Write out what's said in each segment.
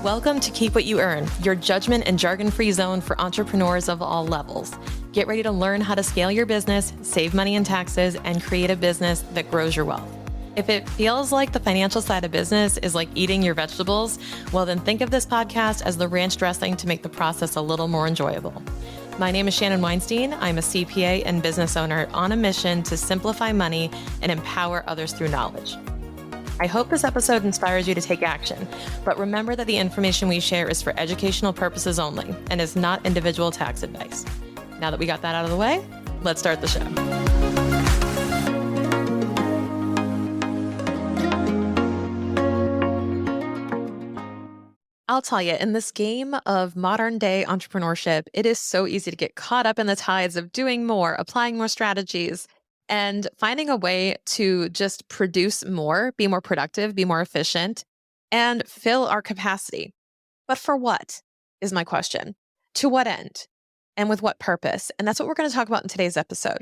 Welcome to Keep What You Earn, your judgment and jargon-free zone for entrepreneurs of all levels. Get ready to learn how to scale your business, save money in taxes, and create a business that grows your wealth. If it feels like the financial side of business is like eating your vegetables, well, then think of this podcast as the ranch dressing to make the process a little more enjoyable. My name is Shannon Weinstein. I'm a CPA and business owner on a mission to simplify money and empower others through knowledge. I hope this episode inspires you to take action, but remember that the information we share is for educational purposes only and is not individual tax advice. Now that we got that out of the way, let's start the show. I'll tell you, in this game of modern day entrepreneurship, it is so easy to get caught up in the tides of doing more, applying more strategies, and finding a way to just produce more, be more productive, be more efficient, and fill our capacity. But for what is my question? To what end? And with what purpose? And that's what we're going to talk about in today's episode.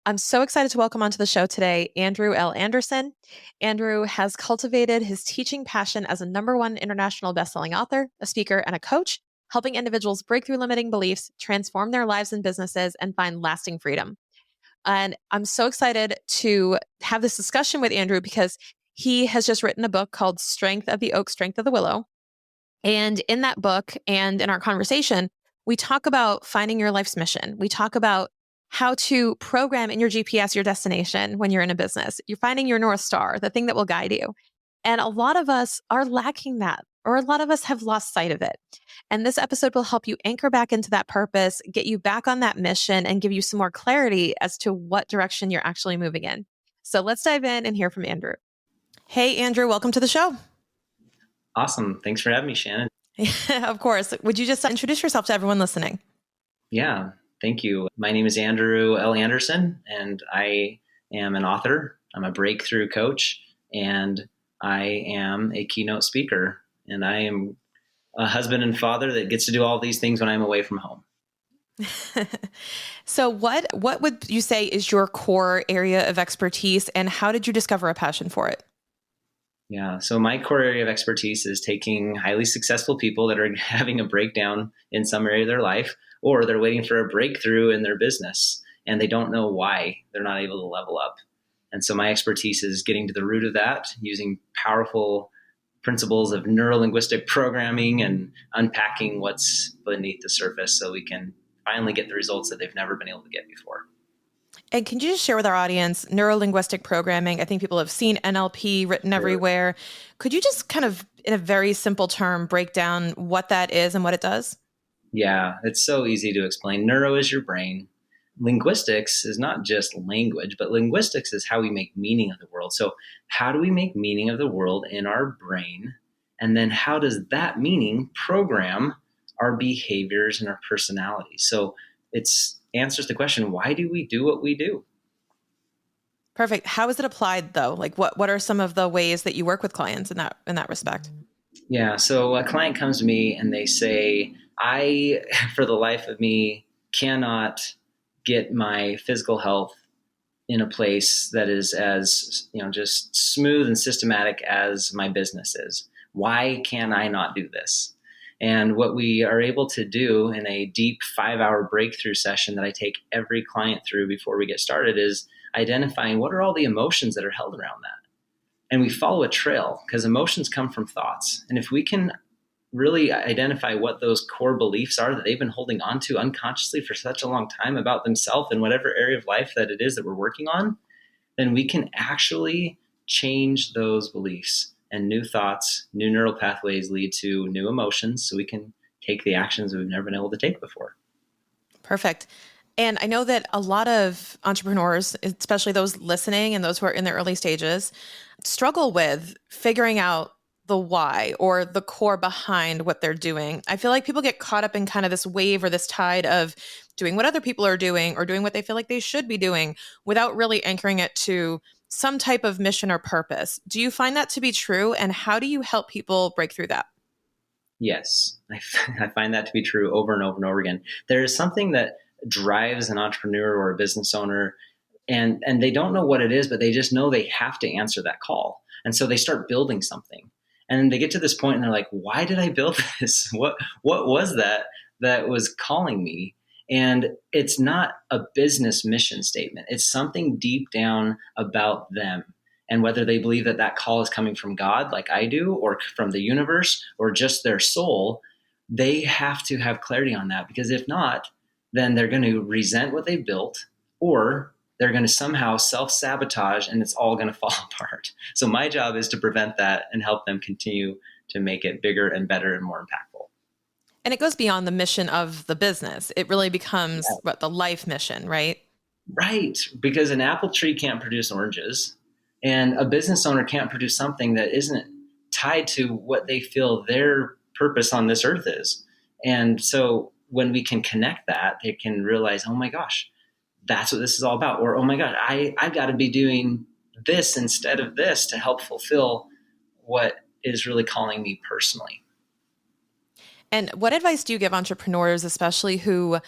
I'm so excited to welcome onto the show today, Andrew L. Anderson. Andrew has cultivated his teaching passion as a #1 international bestselling author, a speaker, and a coach, helping individuals break through limiting beliefs, transform their lives and businesses, and find lasting freedom. And I'm so excited to have this discussion with Andrew because he has just written a book called Strength of the Oak, Strength of the Willow. And in that book and in our conversation, we talk about finding your life's mission. We talk about how to program in your GPS your destination when you're in a business. You're finding your North Star, the thing that will guide you. And a lot of us are lacking that, or a lot of us have lost sight of it. And this episode will help you anchor back into that purpose, get you back on that mission, and give you some more clarity as to what direction you're actually moving in. So let's dive in and hear from Andrew. Hey, Andrew, welcome to the show. Awesome. Thanks for having me, Shannon. Of course. Would you just introduce yourself to everyone listening? Yeah, thank you. My name is Andrew L. Anderson, and I am an author. I'm a breakthrough coach, and I am a keynote speaker. And I am a husband and father that gets to do all these things when I'm away from home. So what would you say is your core area of expertise, and how did you discover a passion for it? Yeah, so my core area of expertise is taking highly successful people that are having a breakdown in some area of their life, or they're waiting for a breakthrough in their business, and they don't know why they're not able to level up. And so my expertise is getting to the root of that, using powerful principles of neuro-linguistic programming and unpacking what's beneath the surface so we can finally get the results that they've never been able to get before. And can you just share with our audience neuro-linguistic programming? I think people have seen NLP written everywhere. Could you just kind of, in a very simple term, break down what that is and what it does? Yeah, it's so easy to explain. Neuro is your brain. Linguistics is not just language, but linguistics is how we make meaning of the world. So how do we make meaning of the world in our brain? And then how does that meaning program our behaviors and our personalities? So it's answers the question, why do we do what we do? Perfect. How is it applied though? Like what are some of the ways that you work with clients in that respect? Yeah. So a client comes to me and they say, I, for the life of me, cannot get my physical health in a place that is as, just smooth and systematic as my business is. Why can I not do this? And what we are able to do in a deep 5-hour breakthrough session that I take every client through before we get started is identifying what are all the emotions that are held around that. And we follow a trail because emotions come from thoughts. And if we can really identify what those core beliefs are that they've been holding on to unconsciously for such a long time about themselves in whatever area of life that it is that we're working on, then we can actually change those beliefs. And new thoughts, new neural pathways lead to new emotions, so we can take the actions that we've never been able to take before. Perfect. And I know that a lot of entrepreneurs, especially those listening and those who are in their early stages, struggle with figuring out the why or the core behind what they're doing. I feel like people get caught up in kind of this wave or this tide of doing what other people are doing or doing what they feel like they should be doing without really anchoring it to some type of mission or purpose. Do you find that to be true? And how do you help people break through that? Yes, I find that to be true over and over and over again. There is something that drives an entrepreneur or a business owner, and they don't know what it is, but they just know they have to answer that call. And so they start building something. And then they get to this point and they're like, why did I build this? What was that was calling me? And it's not a business mission statement. It's something deep down about them. And whether they believe that that call is coming from God, like I do, or from the universe, or just their soul, they have to have clarity on that. Because if not, then they're going to resent what they built, or they're going to somehow self sabotage and it's all going to fall apart. So my job is to prevent that and help them continue to make it bigger and better and more impactful. And it goes beyond the mission of the business. It really becomes what the life mission, right? Right. Because an apple tree can't produce oranges, and a business owner can't produce something that isn't tied to what they feel their purpose on this earth is. And so when we can connect that, they can realize, oh my gosh, that's what this is all about. Or, oh my God, I got to be doing this instead of this to help fulfill what is really calling me personally. And what advice do you give entrepreneurs, especially who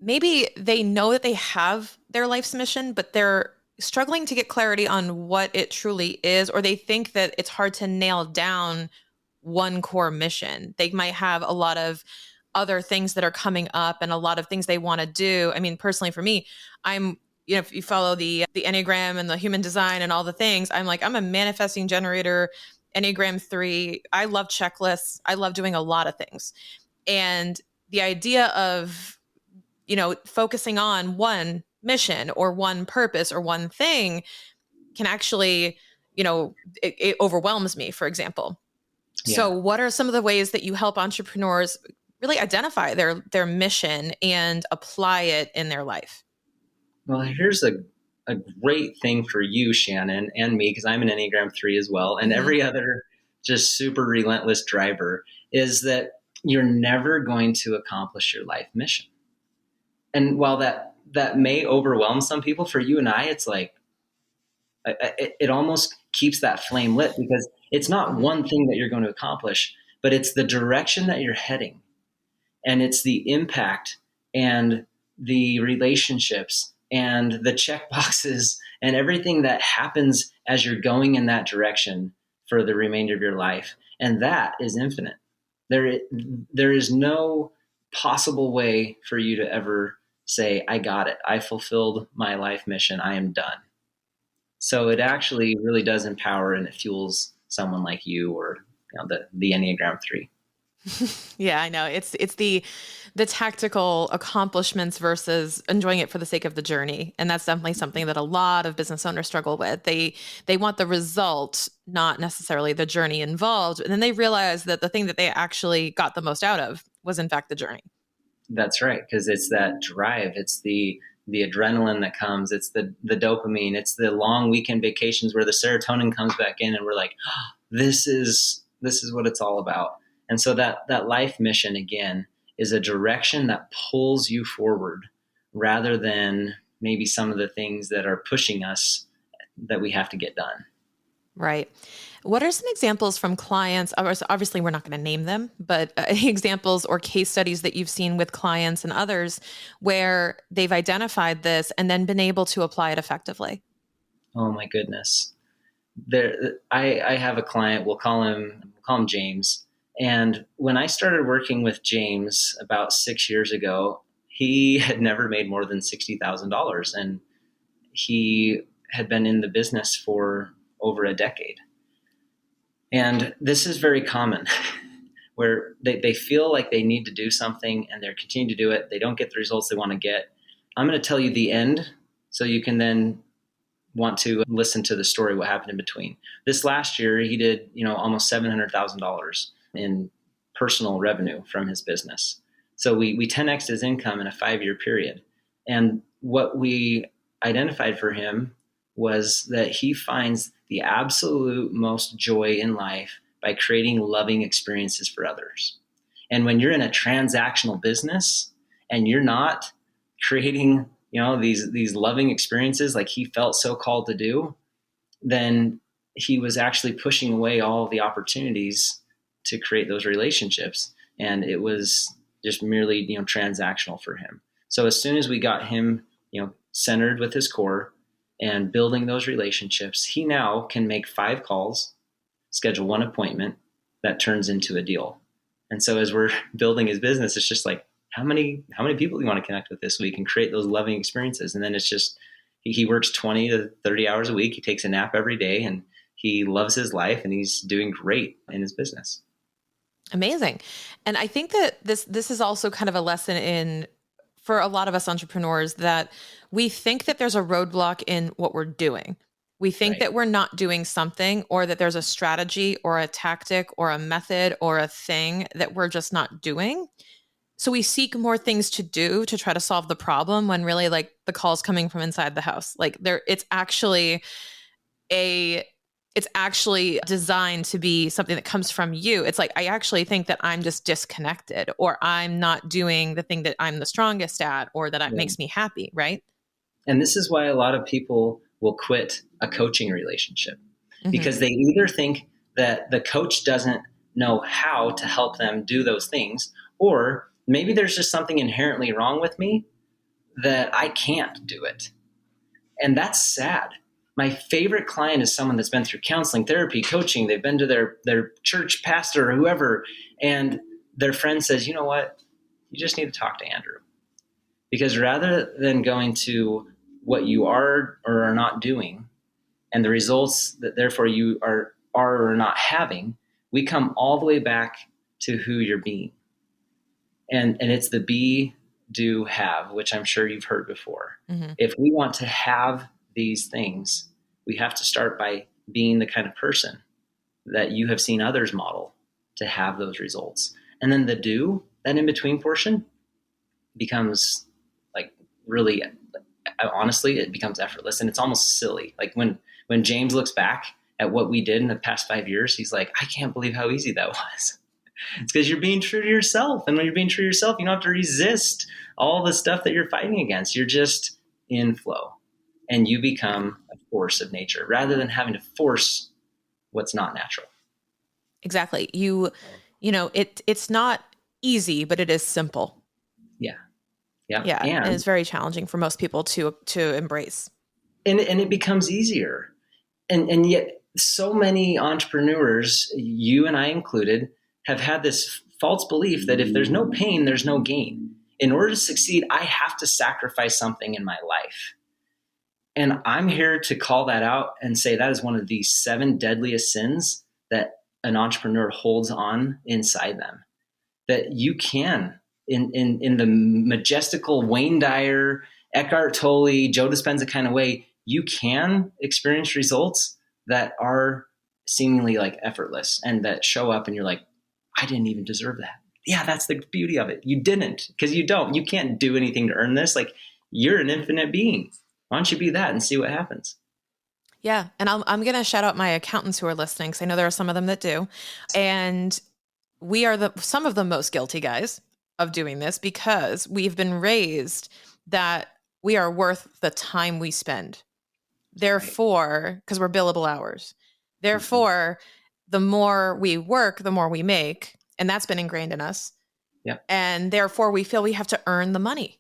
maybe they know that they have their life's mission, but they're struggling to get clarity on what it truly is, or they think that it's hard to nail down one core mission? They might have a lot of other things that are coming up and a lot of things they want to do. I mean, personally for me, I'm if you follow the Enneagram and the human design and all the things, I'm a manifesting generator, Enneagram 3. I love checklists. I love doing a lot of things. And the idea of focusing on one mission or one purpose or one thing can actually, it overwhelms me, for example. So Yeah. what are some of the ways that you help entrepreneurs really identify their mission and apply it in their life? Well, here's a great thing for you, Shannon, and me, because I'm an Enneagram 3 as well, and Hmm. every other just super relentless driver, is that you're never going to accomplish your life mission. And while that may overwhelm some people, for you and I, it's like it almost keeps that flame lit, because it's not Hmm. one thing that you're going to accomplish, but it's the direction that you're heading, and it's the impact and the relationships and the check boxes and everything that happens as you're going in that direction for the remainder of your life. And that is infinite. There is no possible way for you to ever say, I got it. I fulfilled my life mission. I am done. So it actually really does empower, and it fuels someone like you, or the Enneagram 3. Yeah, I know. It's the tactical accomplishments versus enjoying it for the sake of the journey. And that's definitely something that a lot of business owners struggle with. They want the result, not necessarily the journey involved. And then they realize that the thing that they actually got the most out of was in fact the journey. That's right, because it's that drive. It's the adrenaline that comes. It's the dopamine. It's the long weekend vacations where the serotonin comes back in, and we're like, oh, this is what it's all about. And so that life mission again is a direction that pulls you forward, rather than maybe some of the things that are pushing us that we have to get done. Right. What are some examples from clients? Obviously, we're not going to name them, but examples or case studies that you've seen with clients and others where they've identified this and then been able to apply it effectively? Oh my goodness. I have a client. We'll call him James. And when I started working with James about 6 years ago, he had never made more than $60,000, and he had been in the business for over a decade. And this is very common, where they feel like they need to do something and they're continuing to do it. They don't get the results they want to get. I'm going to tell you the end, so you can then want to listen to the story, what happened in between. This last year, he did, almost $700,000 in personal revenue from his business. So we 10x'd his income in a 5-year period. And what we identified for him was that he finds the absolute most joy in life by creating loving experiences for others. And when you're in a transactional business and you're not creating, these loving experiences like he felt so called to do, then he was actually pushing away all of the opportunities to create those relationships. And it was just merely, transactional for him. So as soon as we got him, centered with his core and building those relationships, he now can make 5 calls schedule one appointment that turns into a deal. And so as we're building his business, it's just like, how many people do you want to connect with this week and create those loving experiences? And then it's just, he works 20 to 30 hours a week. He takes a nap every day, and he loves his life, and he's doing great in his business. Amazing. And I think that this is also kind of a lesson in for a lot of us entrepreneurs, that we think that there's a roadblock in what we're doing. We think Right. that we're not doing something, or that there's a strategy or a tactic or a method or a thing that we're just not doing. So we seek more things to do to try to solve the problem, when really, like, the call's coming from inside the house. Like, a it's actually designed to be something that comes from you. It's like, I actually think that I'm just disconnected, or I'm not doing the thing that I'm the strongest at, or that Yeah. makes me happy, right? And this is why a lot of people will quit a coaching relationship, Hmm. because they either think that the coach doesn't know how to help them do those things, or maybe there's just something inherently wrong with me that I can't do it. And that's sad. My favorite client is someone that's been through counseling, therapy, coaching. They've been to their church pastor or whoever, and their friend says, you know what? You just need to talk to Andrew. Because rather than going to what you are or are not doing and the results that therefore you are or not having, we come all the way back to who you're being. And it's the be, do, have, which I'm sure you've heard before. Hmm. If we want to have these things, we have to start by being the kind of person that you have seen others model to have those results. And then the do, that in between portion, becomes like really, honestly, it becomes effortless, and it's almost silly. Like when James looks back at what we did in the past 5 years, he's like, I can't believe how easy that was. It's because you're being true to yourself. And when you're being true to yourself, you don't have to resist all the stuff that you're fighting against. You're just in flow, and you become a force of nature rather than having to force what's not natural. Exactly. It's not easy, but it is simple. Yeah. Yeah. Yeah. And And it's very challenging for most people to embrace. and it becomes easier. And yet so many entrepreneurs, you and I included, have had this false belief that if there's no pain, there's no gain. In order to succeed, I have to sacrifice something in my life. And I'm here to call that out and say that is one of the 7 deadliest sins that an entrepreneur holds on inside them. That you can, in the majestical Wayne Dyer, Eckhart Tolle, Joe Dispenza kind of way, you can experience results that are seemingly like effortless and that show up and you're like, I didn't even deserve that. Yeah, that's the beauty of it. You didn't, because you don't. You can't do anything to earn this. Like, you're an infinite being. Why don't you be that and see what happens? Yeah. And I'm going to shout out my accountants who are listening, because I know there are some of them that do. And we are some of the most guilty guys of doing this, because we've been raised that we are worth the time we spend. Right. Therefore, because we're billable hours. Mm-hmm. Therefore, the more we work, the more we make. And that's been ingrained in us. Yeah. And therefore, we feel we have to earn the money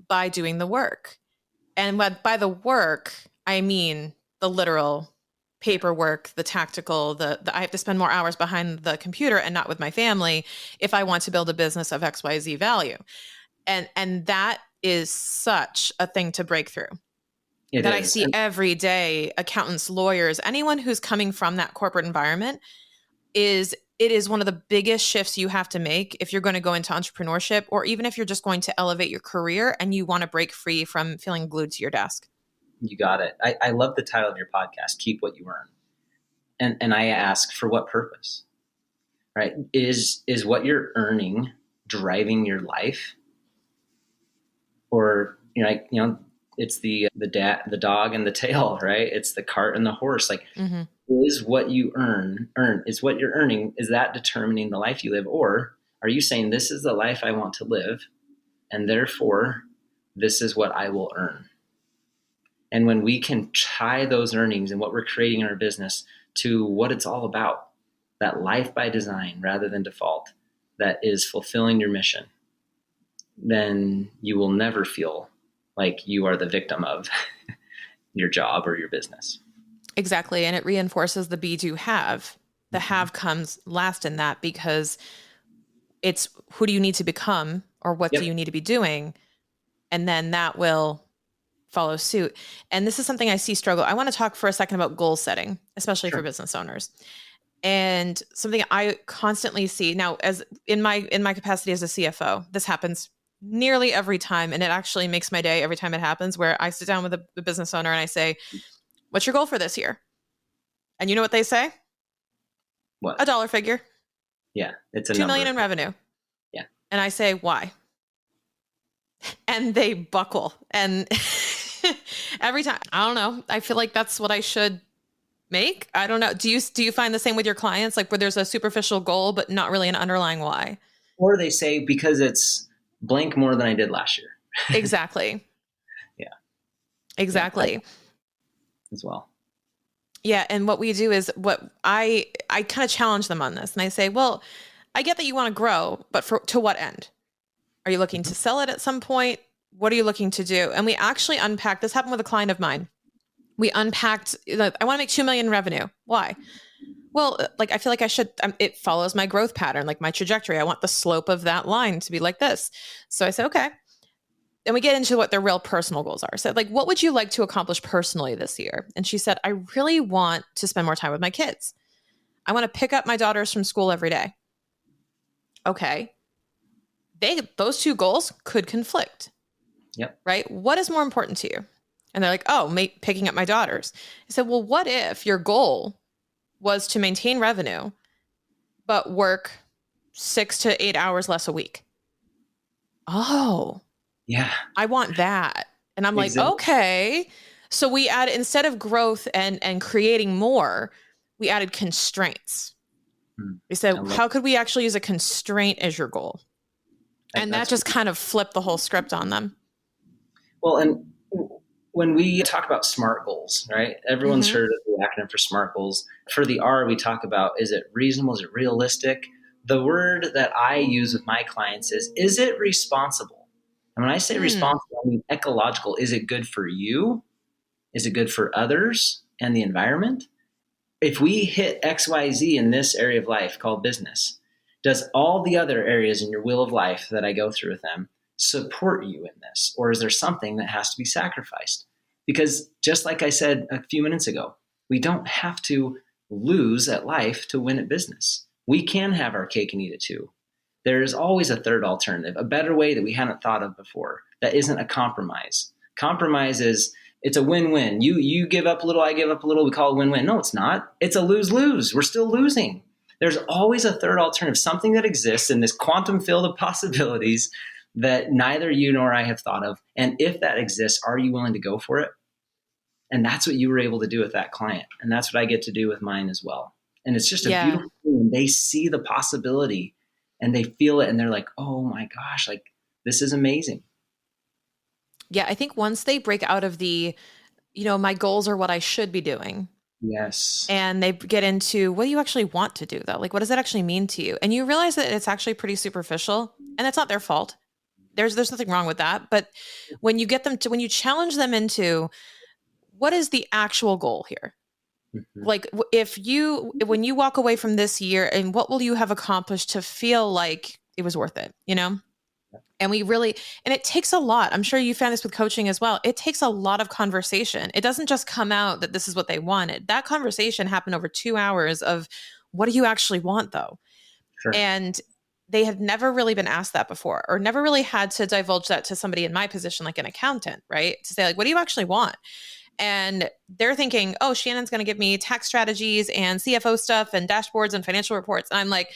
by doing the work. And by the work, I mean the literal Yeah. paperwork, the tactical, the I have to spend more hours behind the computer and not with my family if I want to build a business of XYZ value. And that is such a thing to break through, It that I is. see And every day. Accountants, lawyers, anyone who's coming from that corporate environment, it is one of the biggest shifts you have to make if you're going to go into entrepreneurship, or even if you're just going to elevate your career and you want to break free from feeling glued to your desk. you got it. I love the title of your podcast, Keep What You Earn. And I ask, for what purpose? Right? Is what you're earning driving your life? Or it's the dog and the tail, right? It's the cart and the horse. Like, Mm-hmm. is what you is what you're earning, is that determining the life you live? Or are you saying, this is the life I want to live, and therefore this is what I will earn? And when we can tie those earnings and what we're creating in our business to what it's all about, that life by design rather than default, that is fulfilling your mission, then you will never feel like you are the victim of your job or your business. Exactly. And it reinforces the be do have. The Mhm. have comes last in that because it's who do you need to become or what do Yep. you need to be doing? And then that will follow suit. And this is something I see struggle. I want to talk for a second about goal setting, especially for Sure. business owners. And something I constantly see now as in my capacity as a CFO, this happens nearly every time. And it actually makes my day every time it happens where I sit down with a business owner and I say, what's your goal for this year? And you know what they say? What? A dollar figure, Yeah. It's a 2 million number. in revenue. Yeah. And I say, why? And they buckle. And every time, I don't know. I feel like that's what I should make. I don't know. Do you find the same with your clients, like where there's a superficial goal but not really an underlying why? Or they say because it's blank more than I did last year. Exactly. Yeah. Yeah. Exactly. As well. Yeah, and what we do is what I kind of challenge them on this and I say, "Well, I get that you want to grow, but to what end? Are you looking Mhm. to sell it at some point? What are you looking to do?" And we actually unpack this happened with a client of mine. We unpacked like, I want to make 2 million in revenue. Why? Well, like I feel like I should it follows my growth pattern, like my trajectory. I want the slope of that line to be like this. So I said, "Okay." And we get into what their real personal goals are. So like, what would you like to accomplish personally this year? And she said, "I really want to spend more time with my kids. I want to pick up my daughters from school every day." Okay. Those two goals could conflict, Yep. right? What is more important to you? And they're like, "Oh, picking up my daughters." I said, "Well, what if your goal was to maintain revenue but work 6 to 8 hours less a week?" "Oh, Yeah. I want that." And I'm like, Exactly. "Okay." So we add instead of growth and creating more, we added constraints. We I said, love how could we actually use a constraint as your goal? that. And that That's just kind of flipped the whole script on them. well, and when we talk about SMART goals, right? Everyone's Hmm. heard of the acronym for SMART goals. For the R, we talk about is it reasonable? Is it realistic? The word that I use with my clients is it responsible? And when I say Mm. responsible, I mean ecological. Is it good for you? Is it good for others and the environment? If we hit XYZ in this area of life called business, does all the other areas in your wheel of life that I go through with them support you in this? Or is there something that has to be sacrificed? Because just like I said a few minutes ago, we don't have to lose at life to win at business. We can have our cake and eat it too. There is always a third alternative, a better way that we hadn't thought of before that isn't a compromise. Compromise is it's a win-win. You give up a little, I give up a little. We call it win-win. No, it's not. It's a lose-lose. We're still losing. There's always a third alternative, something that exists in this quantum field of possibilities that neither you nor I have thought of. And if that exists, are you willing to go for it? And that's what you were able to do with that client. And that's what I get to do with mine as well. And it's just a Yeah. beautiful thing when they see the possibility and they feel it and they're like, oh my gosh, like this is amazing. Yeah. I think once they break out of my goals are what I should be doing. Yes. And they get into what do you actually want to do though? Like, what does that actually mean to you? And you realize that it's actually pretty superficial and it's not their fault. There's nothing wrong with that. But when you challenge them into what is the actual goal here? Mhm. Like when you walk away from this year and what will you have accomplished to feel like it was worth it, you know? And it takes a lot. I'm sure you found this with coaching as well. It takes a lot of conversation. It doesn't just come out that this is what they wanted. That conversation happened over 2 hours of what do you actually want though? Sure. And they had never really been asked that before or never really had to divulge that to somebody in my position, like an accountant, right? To say like, what do you actually want? And they're thinking, oh, Shannon's going to give me tax strategies and CFO stuff and dashboards and financial reports. And I'm like,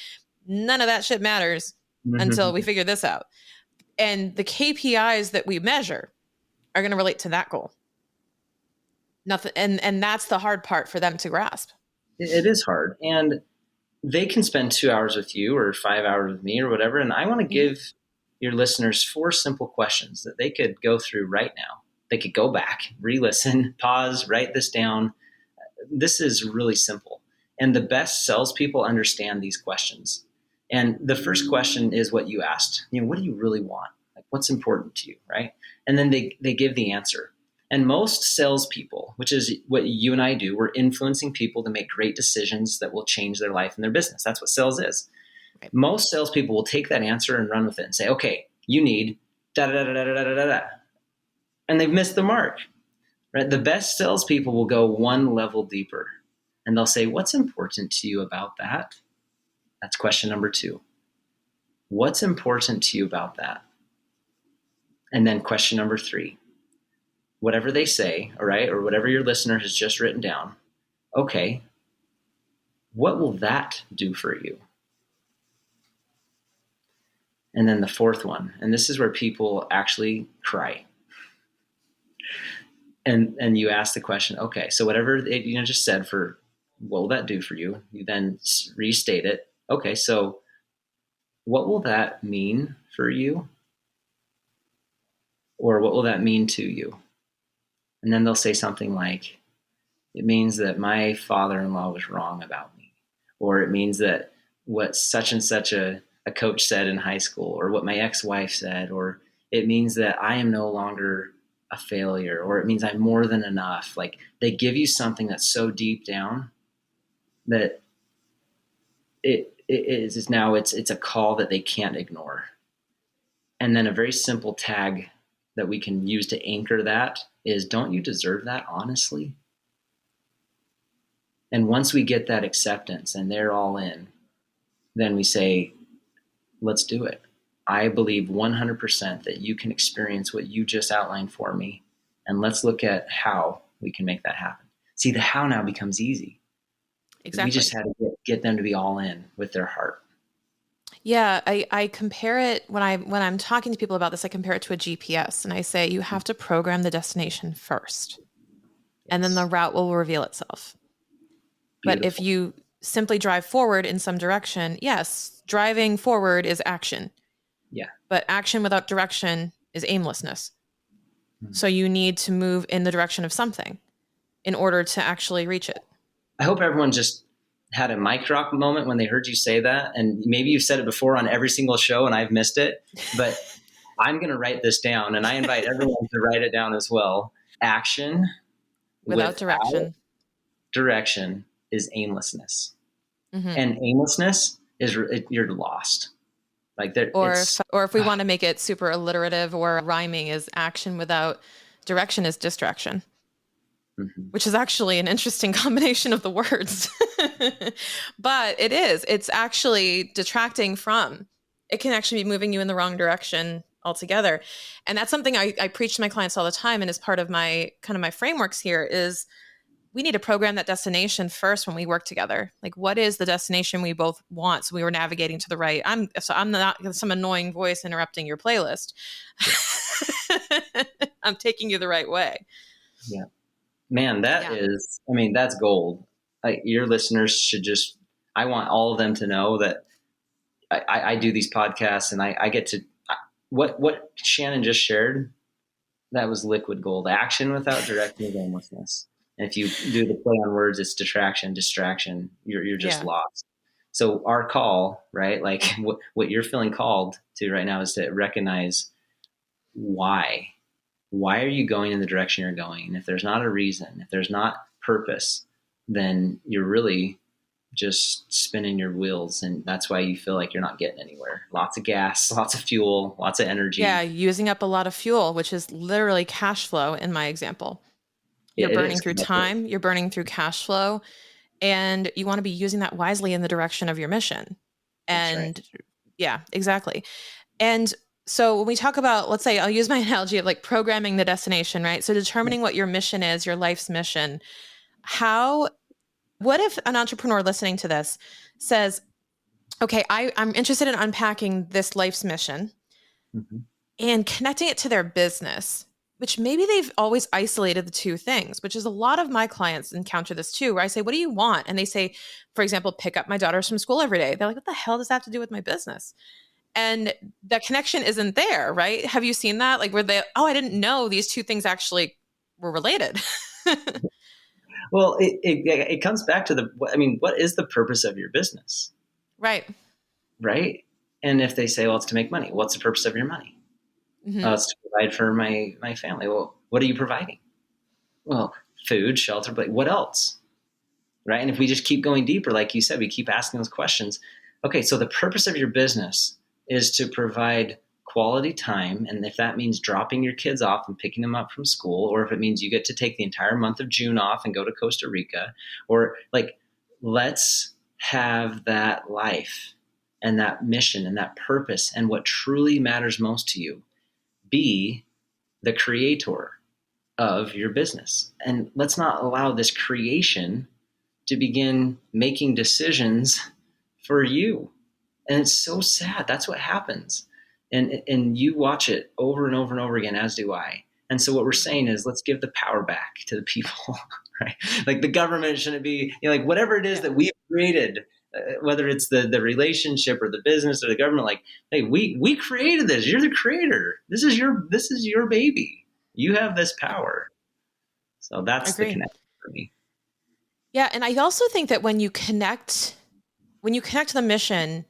none of that shit matters until we figure this out. And the KPIs that we measure are going to relate to that goal. Nothing. And that's the hard part for them to grasp. It is hard. And they can spend 2 hours with you or 5 hours with me or whatever. And I want to Yeah. give your listeners 4 simple questions that they could go through right now. They could go back, re listen, pause, write this down. This is really simple. And the best salespeople understand these questions. And the first question is what you asked. What do you really want? Like, what's important to you, right? And then they give the answer. And most salespeople, which is what you and I do, we're influencing people to make great decisions that will change their life and their business. That's what sales is. Right. Most salespeople will take that answer and run with it and say, okay, you need da da da da da da da da. And they've missed the mark. Right? The best salespeople will go one level deeper and they'll say, what's important to you about that? That's question number 2. What's important to you about that? And then question number 3, whatever they say, all right, or whatever your listener has just written down, okay, what will that do for you? And then the 4th one, and this is where people actually cry. And you ask the question, okay, so whatever you just said for what will that do for you? You then restate it. Okay, so what will that mean for you? Or what will that mean to you? And then they'll say something like, it means that my father-in-law was wrong about me. Or it means that what such and such a coach said in high school, or what my ex-wife said, or it means that I am no longer a failure, or it means I'm more than enough. Like, they give you something that's so deep down that it's a call that they can't ignore. And then a very simple tag that we can use to anchor that is, don't you deserve that, honestly? And once we get that acceptance and they're all in, then we say, let's do it. I believe 100% that you can experience what you just outlined for me. And let's look at how we can make that happen. See, the how now becomes easy. Exactly. We just had to get them to be all in with their heart. Yeah, I compare it when I'm talking to people about this, I compare it to a GPS, and I say you have to program the destination first, and then the route will reveal itself. But if you simply drive forward in some direction, yes, driving forward is action. Yeah. But action without direction is aimlessness. Mm-hmm. So you need to move in the direction of something in order to actually reach it. I hope everyone just had a mic drop moment when they heard you say that. And maybe you've said it before on every single show and I've missed it, but I'm going to write this down, and I invite everyone to write it down as well. Action without direction is aimlessness. Mm-hmm. And aimlessness is you're lost. Like there, or if we want to make it super alliterative or rhyming, is action without direction is distraction. Mm-hmm. Which is actually an interesting combination of the words. But it's actually detracting from. It can actually be moving you in the wrong direction altogether. And that's something I preach to my clients all the time. And as part of my frameworks here is, we need to program that destination first when we work together. Like, what is the destination we both want? So we were navigating to the right. I'm not some annoying voice interrupting your playlist. I'm taking you the right way. Yeah. Man, that's gold. Like, your listeners should I want all of them to know that I do these podcasts, and I get to, what Shannon just shared, that was liquid gold. Action without direction is aimlessness. And if you do the play on words, it's distraction. You're just lost. So our call, right? Like what you're feeling called to right now is to recognize why. Why are you going in the direction you're going? And if there's not a reason, if there's not purpose, then you're really just spinning your wheels. And that's why you feel like you're not getting anywhere. Lots of gas, lots of fuel, lots of energy. Yeah, using up a lot of fuel, which is literally cash flow in my example. You're burning through time, you're burning through cash flow, and you want to be using that wisely in the direction of your mission. And right. Yeah, exactly. And so when we talk about, let's say, I'll use my analogy of like programming the destination, right? So determining what your mission is, your life's mission. What if an entrepreneur listening to this says, okay, I'm interested in unpacking this life's mission and connecting it to their business, which maybe they've always isolated the two things, which is a lot of my clients encounter this too, where I say, what do you want? And they say, for example, pick up my daughters from school every day. They're like, what the hell does that have to do with my business? And that connection isn't there, right? Have you seen that? Like, where I didn't know these two things actually were related. Well, it comes back to what is the purpose of your business? Right. Right. And if they say, well, it's to make money, what's the purpose of your money? Mm-hmm. It's to provide for my family. Well, what are you providing? Well, food, shelter, but what else? Right? And if we just keep going deeper, like you said, we keep asking those questions. Okay, so the purpose of your business is to provide quality time. And if that means dropping your kids off and picking them up from school, or if it means you get to take the entire month of June off and go to Costa Rica, or like, let's have that life and that mission and that purpose and what truly matters most to you be the creator of your business. And let's not allow this creation to begin making decisions for you. And it's so sad. That's what happens. And you watch it over and over and over again, as do I. And so what we're saying is let's give the power back to the people, right? Like the government shouldn't be, like whatever it is that we've created, whether it's the relationship or the business or the government, like, hey, we created this. You're the creator. This is your baby. You have this power. So that's the Agree. connection for me. Yeah. And I also think that when you connect the mission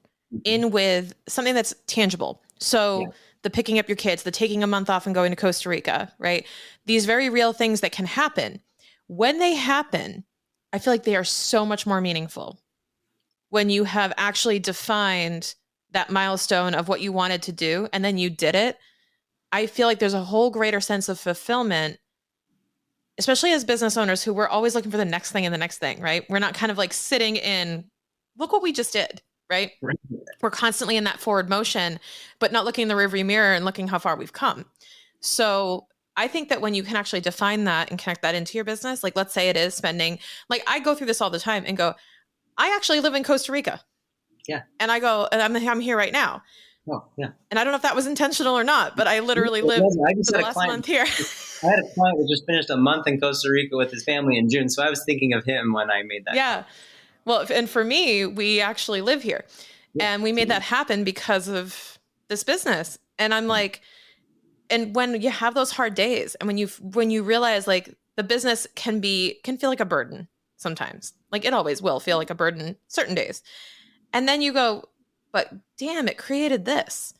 in with something that's tangible. Yeah. So the picking up your kids, the taking a month off and going to Costa Rica, right? These very real things that can happen. When they happen, I feel like they are so much more meaningful when you have actually defined that milestone of what you wanted to do and then you did it. I feel like there's a whole greater sense of fulfillment, especially as business owners who we're always looking for the next thing and the next thing, right? We're not kind of like sitting in, look what we just did, right? Right. We're constantly in that forward motion, but not looking in the rearview mirror and looking how far we've come. So I think that when you can actually define that and connect that into your business, like let's say it is spending, like I go through this all the time and go, I actually live in Costa Rica. Yeah. And I go, and I'm here right now. Oh, yeah. And I don't know if that was intentional or not, but I literally It lived wasn't. I just for the had a last client. month here. I had a client who just finished a month in Costa Rica with his family in June, so I was thinking of him when I made that. Yeah. Well, and for me, we actually live here. Yeah. And we made that happen because of this business. And I'm like, and when you have those hard days and when you realize like the business can feel like a burden sometimes. Like it always will feel like a burden certain days. And then you go, but damn, it created this.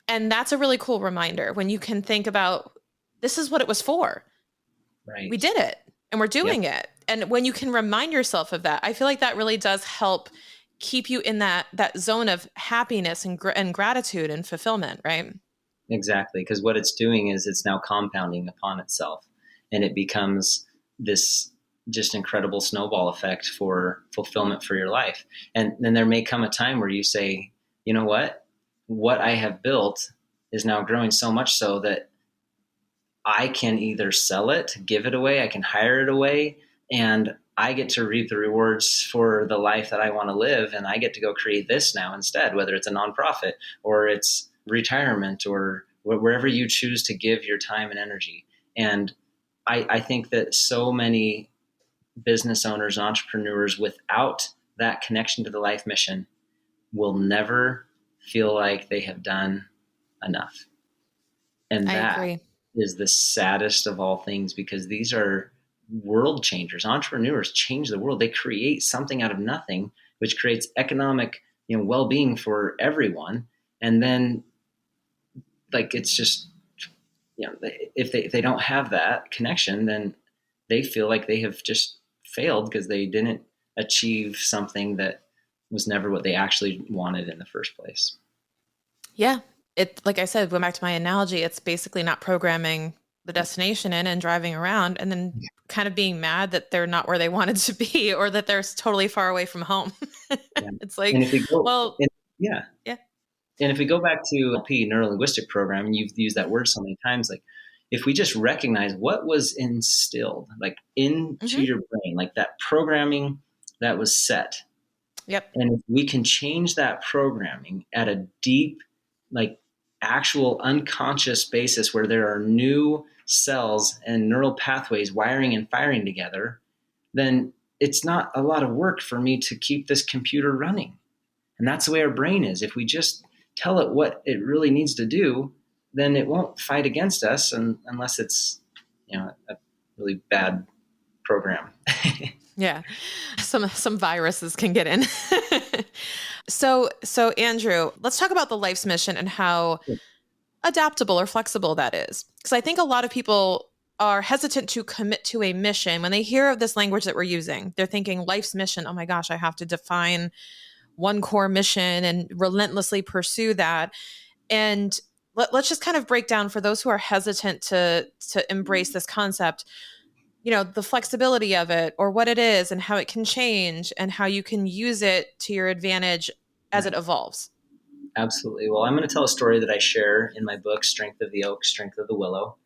And that's a really cool reminder when you can think about this is what it was for. Right. We did it and we're doing it. And when you can remind yourself of that, I feel like that really does help keep you in that zone of happiness and gratitude and fulfillment, right? Exactly. Because what it's doing is it's now compounding upon itself and it becomes this just incredible snowball effect for fulfillment for your life. And then there may come a time where you say, you know what I have built is now growing so much so that I can either sell it, give it away, I can hire it away, and I get to reap the rewards for the life that I want to live. And I get to go create this now instead, whether it's a nonprofit or it's retirement or wherever you choose to give your time and energy. And I think that so many business owners, entrepreneurs without that connection to the life mission will never feel like they have done enough. And I that agree. is the saddest of all things because these are world changers. Entrepreneurs change the world. They create something out of nothing, which creates economic, well-being for everyone. And then like, it's just, if they don't have that connection, then they feel like they have just failed because they didn't achieve something that was never what they actually wanted in the first place. Yeah. Like I said, going back to my analogy, it's basically not programming the destination in and driving around and then kind of being mad that they're not where they wanted to be or that they're totally far away from home. Yeah. It's like, and if we go, well, and, yeah. yeah. And if we go back to LP, neuro-linguistic program, and you've used that word so many times, like if we just recognize what was instilled like into your brain, like that programming that was set. Yep. And if we can change that programming at a deep, like actual unconscious basis where there are new cells and neural pathways wiring and firing together, then it's not a lot of work for me to keep this computer running. And that's the way our brain is. If we just tell it what it really needs to do, then it won't fight against us unless it's, a really bad program. Yeah. Some viruses can get in. So Andrew, let's talk about the life's mission and how adaptable or flexible that is. Because I think a lot of people are hesitant to commit to a mission, when they hear of this language that we're using, they're thinking life's mission. Oh my gosh, I have to define one core mission and relentlessly pursue that. And let's just kind of break down for those who are hesitant to embrace this concept, the flexibility of it, or what it is and how it can change and how you can use it to your advantage as it Right. evolves. Absolutely. Well, I'm going to tell a story that I share in my book, Strength of the Oak, Strength of the Willow.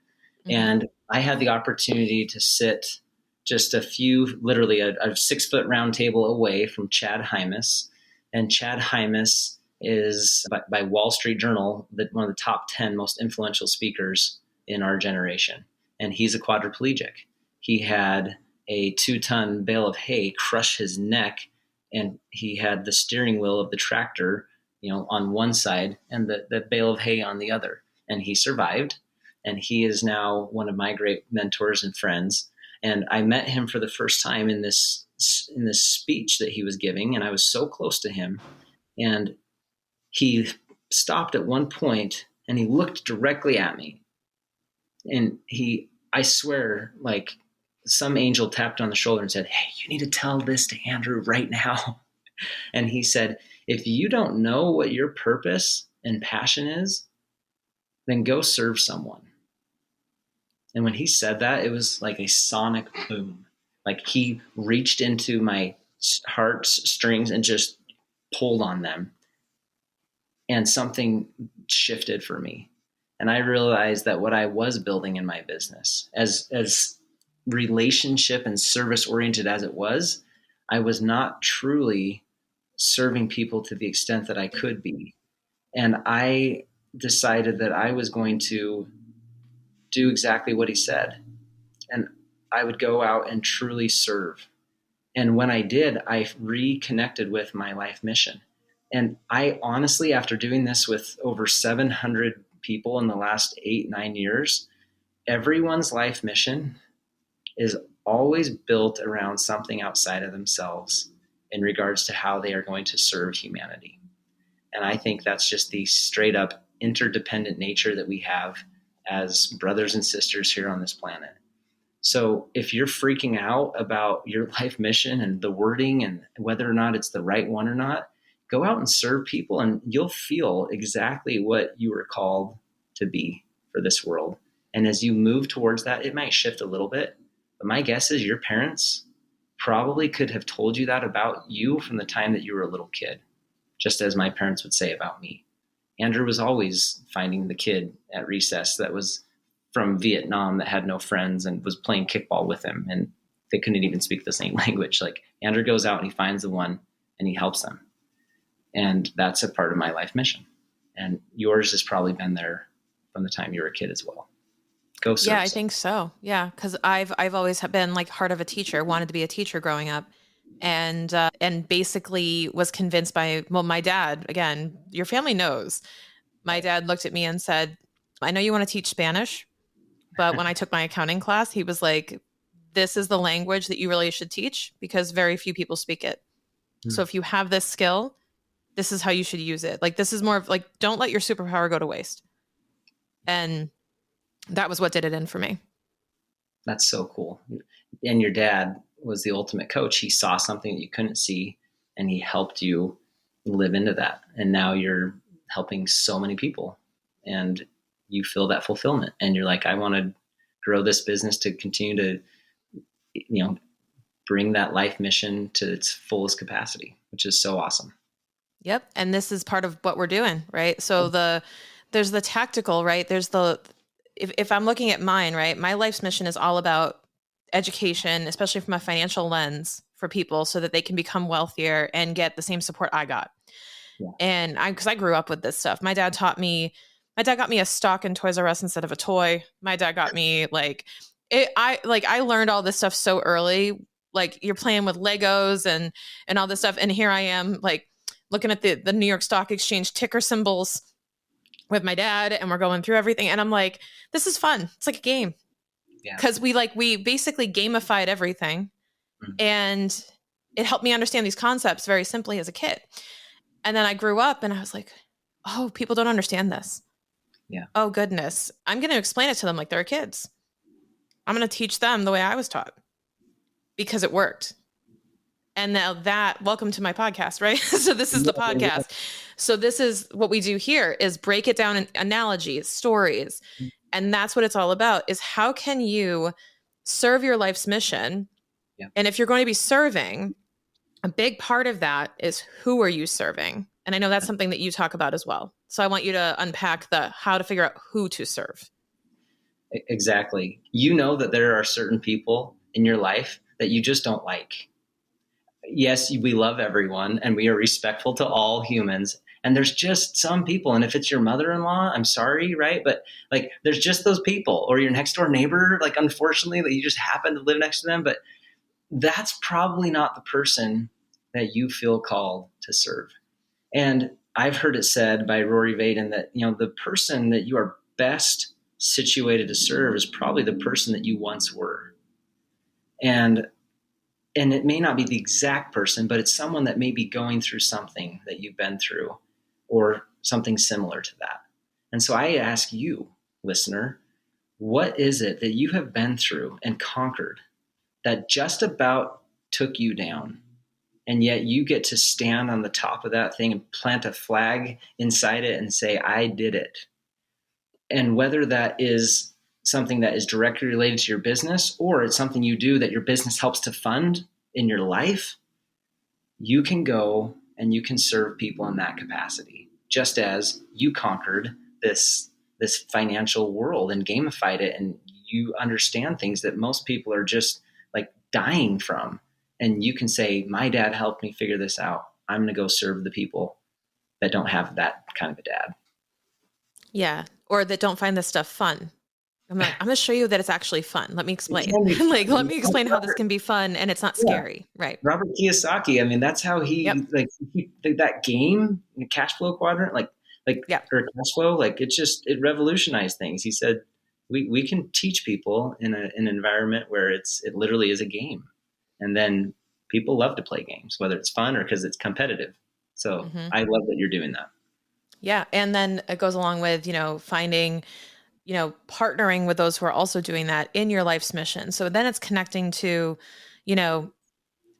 Hmm. And I had the opportunity to sit just a few, literally a 6 foot round table away from Chad Hymas. And Chad Hymas is, by Wall Street Journal, one of the top 10 most influential speakers in our generation. And he's a quadriplegic. He had a 2-ton bale of hay crush his neck, and he had the steering wheel of the tractor, on one side and the bale of hay on the other. And he survived, and he is now one of my great mentors and friends. And I met him for the first time in this speech that he was giving, and I was so close to him. And he stopped at one point and he looked directly at me, and I swear, like some angel tapped on the shoulder and said, "Hey, you need to tell this to Andrew right now." And he said, "If you don't know what your purpose and passion is, then go serve someone." And when he said that, it was like a sonic boom. Like he reached into my heart's strings and just pulled on them. And something shifted for me. And I realized that what I was building in my business, as relationship and service oriented as it was, I was not truly serving people to the extent that I could be. And I decided that I was going to do exactly what he said. And I would go out and truly serve. And when I did, I reconnected with my life mission. And I honestly, after doing this with over 700 people in the last 8, 9 years, everyone's life mission is always built around something outside of themselves in regards to how they are going to serve humanity. And I think that's just the straight up interdependent nature that we have as brothers and sisters here on this planet. So if you're freaking out about your life mission and the wording and whether or not it's the right one or not, go out and serve people, and you'll feel exactly what you were called to be for this world. And as you move towards that, it might shift a little bit. But my guess is your parents probably could have told you that about you from the time that you were a little kid, just as my parents would say about me. Andrew was always finding the kid at recess that was from Vietnam that had no friends and was playing kickball with him, and they couldn't even speak the same language. Like Andrew goes out and he finds the one and he helps them. And that's a part of my life mission. And yours has probably been there from the time you were a kid as well. Go Yeah, serve I someone. think so. Yeah, because I've always been like heart of a teacher, wanted to be a teacher growing up, and basically was convinced by, well, my dad. Again, your family knows. My Right. dad looked at me and said, "I know you want to teach Spanish, but when I took my accounting class, he was like, this is the language that you really should teach because very few people speak it. So if you have this skill, this is how you should use it. Like this is more of like, don't let your superpower go to waste." And that was what did it in for me. That's so cool. And your dad was the ultimate coach. He saw something that you couldn't see, and he helped you live into that. And now you're helping so many people, and you feel that fulfillment. And you're like, I want to grow this business to continue to, bring that life mission to its fullest capacity, which is so awesome. Yep. And this is part of what we're doing, right? So there's the tactical, right? If I'm looking at mine, right, my life's mission is all about education, especially from a financial lens for people so that they can become wealthier and get the same support I got. Yeah. And because I grew up with this stuff, my dad got me a stock in Toys R Us instead of a toy. My dad got me I learned all this stuff so early. Like you're playing with Legos and all this stuff. And here I am like looking at the New York Stock Exchange ticker symbols with my dad, and we're going through everything. And I'm like, this is fun. It's like a game. Yeah. Because we basically gamified everything, Mhm. and it helped me understand these concepts very simply as a kid. And then I grew up and I was like, oh, people don't understand this. Yeah. Oh, goodness. I'm going to explain it to them like they're kids. I'm going to teach them the way I was taught because it worked. And now that, welcome to my podcast, right? So this is the podcast. So this is what we do here is break it down in analogies, stories. And that's what it's all about is how can you serve your life's mission? Yeah. And if you're going to be serving, a big part of that is who are you serving? And I know that's something that you talk about as well. So I want you to unpack the how to figure out who to serve. Exactly. You know that there are certain people in your life that you just don't like. Yes, we love everyone and we are respectful to all humans. And there's just some people, and if it's your mother-in-law, I'm sorry, right? But like, there's just those people, or your next door neighbor, like, unfortunately, that you just happen to live next to them. But that's probably not the person that you feel called to serve. And I've heard it said by Rory Vaden that, the person that you are best situated to serve is probably the person that you once were. And it may not be the exact person, but it's someone that may be going through something that you've been through or something similar to that. And so I ask you, listener, what is it that you have been through and conquered that just about took you down? And yet you get to stand on the top of that thing and plant a flag inside it and say, I did it. And whether that is something that is directly related to your business or it's something you do that your business helps to fund in your life, you can go and you can serve people in that capacity, just as you conquered this financial world and gamified it, and you understand things that most people are just like dying from. And you can say, my dad helped me figure this out. I'm going to go serve the people that don't have that kind of a dad. Yeah. Or that don't find this stuff fun. I'm going to show you that it's actually fun. Let me explain. Like, let me explain how this can be fun and it's not scary. Right. Robert Kiyosaki. I mean, that's how Yep. that game, the cash flow quadrant, Yep. or cash flow, like it revolutionized things. He said, we can teach people in an environment where it literally is a game. And then people love to play games, whether it's fun or because it's competitive. So I love that you're doing that. Yeah. And then it goes along with, finding, partnering with those who are also doing that in your life's mission. So then it's connecting to, you know,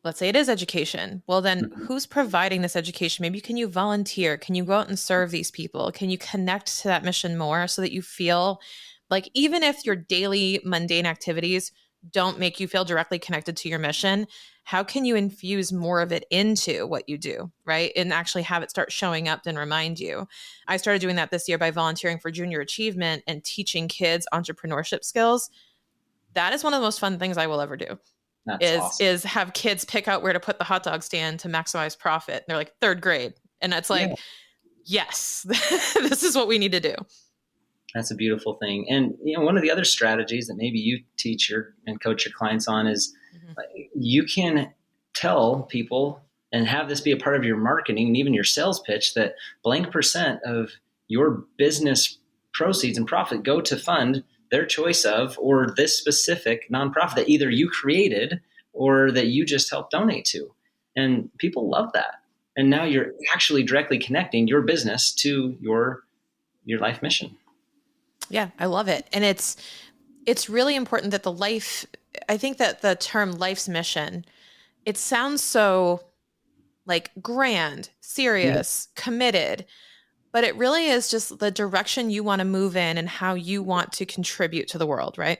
let's say it is education. Well, then who's providing this education? Maybe can you volunteer? Can you go out and serve these people? Can you connect to that mission more so that you feel like even if your daily mundane activities don't make you feel directly connected to your mission, how can you infuse more of it into what you do, right? And actually have it start showing up and remind you. I started doing that this year by volunteering for junior achievement and teaching kids entrepreneurship skills. That is one of the most fun things I will ever do. That's Is awesome. is have kids pick out where to put the hot dog stand to maximize profit. They're like third grade. And it's like, yes, this is what we need to do. That's a beautiful thing. And one of the other strategies that maybe you teach and coach your clients on is you can tell people and have this be a part of your marketing and even your sales pitch that blank percent of your business proceeds and profit go to fund their choice of or this specific nonprofit that either you created or that you just helped donate to. And people love that. And now you're actually directly connecting your business to your life mission. Yeah, I love it. And it's really important that I think that the term life's mission, it sounds so like grand, serious, committed, but it really is just the direction you want to move in and how you want to contribute to the world, right?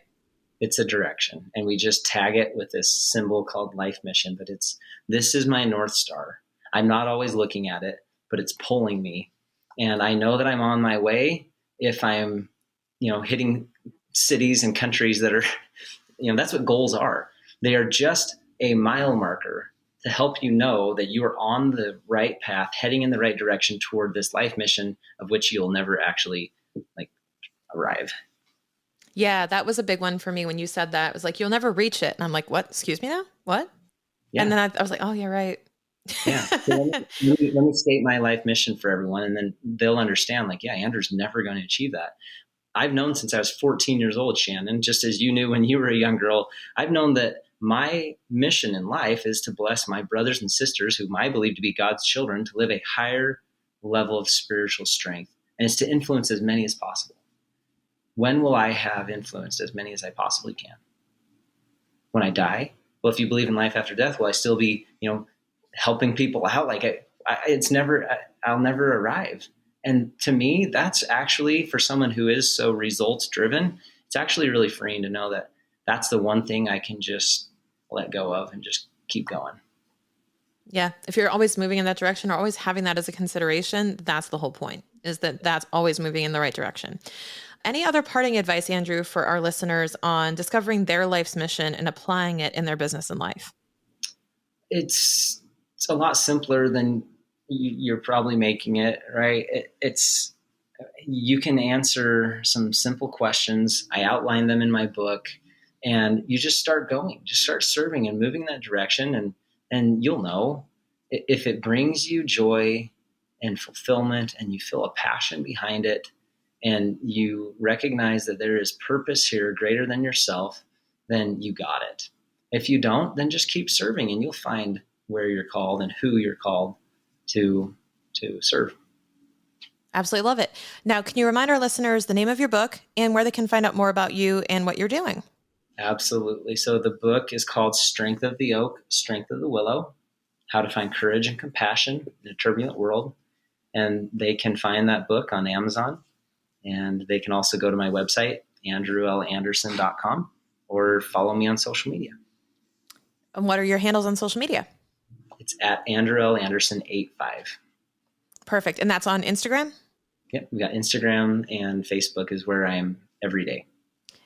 It's a direction, and we just tag it with this symbol called life mission. But this is my North Star. I'm not always looking at it, but it's pulling me, and I know that I'm on my way if I'm hitting cities and countries that are that's what goals are. They are just a mile marker to help you know that you are on the right path, heading in the right direction toward this life mission of which you'll never actually arrive. Yeah, that was a big one for me when you said that. It was like, you'll never reach it. And I'm like, what? Excuse me now? What? Yeah. And then I was like, oh, yeah, right. Yeah. So let me state my life mission for everyone, and then they'll understand, like, yeah, Andrew's never going to achieve that. I've known since I was 14 years old, Shannon, just as you knew when you were a young girl. I've known that my mission in life is to bless my brothers and sisters, whom I believe to be God's children, to live a higher level of spiritual strength, and it's to influence as many as possible. When will I have influenced as many as I possibly can? when I die? Well, if you believe in life after death, will I still be, helping people out? Like I'll never arrive. And to me, that's actually, for someone who is so results driven, it's actually really freeing to know that that's the one thing I can just let go of and just keep going. Yeah. If you're always moving in that direction or always having that as a consideration, that's the whole point, is that that's always moving in the right direction. Any other parting advice, Andrew, for our listeners on discovering their life's mission and applying it in their business and life? It's a lot simpler than you're probably making it, right? You can answer some simple questions. I outline them in my book, and you just start going, just start serving and moving in that direction. And you'll know if it brings you joy and fulfillment and you feel a passion behind it and you recognize that there is purpose here greater than yourself, then you got it. If you don't, then just keep serving and you'll find where you're called and who you're called to serve. Absolutely love it. Now, can you remind our listeners the name of your book and where they can find out more about you and what you're doing? Absolutely. So the book is called Strength of the Oak, Strength of the Willow, How to Find Courage and Compassion in a Turbulent World. And they can find that book on Amazon. And they can also go to my website, andrewlanderson.com, or follow me on social media. And what are your handles on social media? It's at AndrewLAnderson85. Perfect. And that's on Instagram? Yep. We got Instagram and Facebook is where I am every day.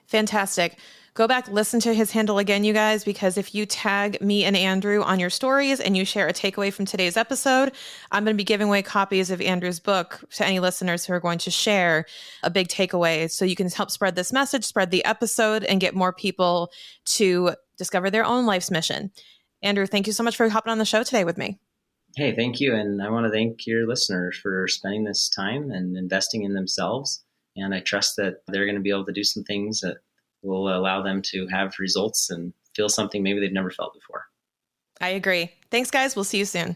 Fantastic. Go back, listen to his handle again, you guys, because if you tag me and Andrew on your stories and you share a takeaway from today's episode, I'm going to be giving away copies of Andrew's book to any listeners who are going to share a big takeaway. So you can help spread this message, spread the episode, and get more people to discover their own life's mission. Andrew, thank you so much for hopping on the show today with me. Hey, thank you. And I want to thank your listeners for spending this time and investing in themselves. And I trust that they're going to be able to do some things that will allow them to have results and feel something maybe they've never felt before. I agree. Thanks, guys. We'll see you soon.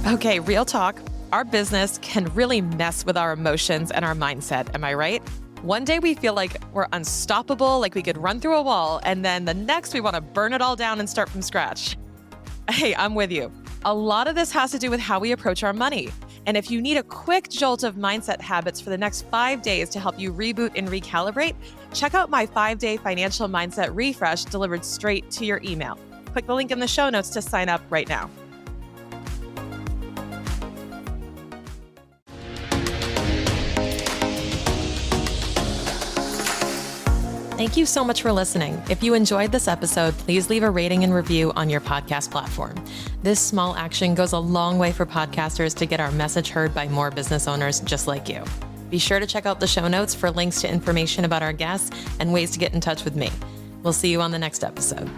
Okay, real talk. Our business can really mess with our emotions and our mindset. Am I right? One day we feel like we're unstoppable, like we could run through a wall, and then the next we want to burn it all down and start from scratch. Hey, I'm with you. A lot of this has to do with how we approach our money. And if you need a quick jolt of mindset habits for the next 5 days to help you reboot and recalibrate, check out my 5-day financial mindset refresh delivered straight to your email. Click the link in the show notes to sign up right now. Thank you so much for listening. If you enjoyed this episode, please leave a rating and review on your podcast platform. This small action goes a long way for podcasters to get our message heard by more business owners just like you. Be sure to check out the show notes for links to information about our guests and ways to get in touch with me. We'll see you on the next episode.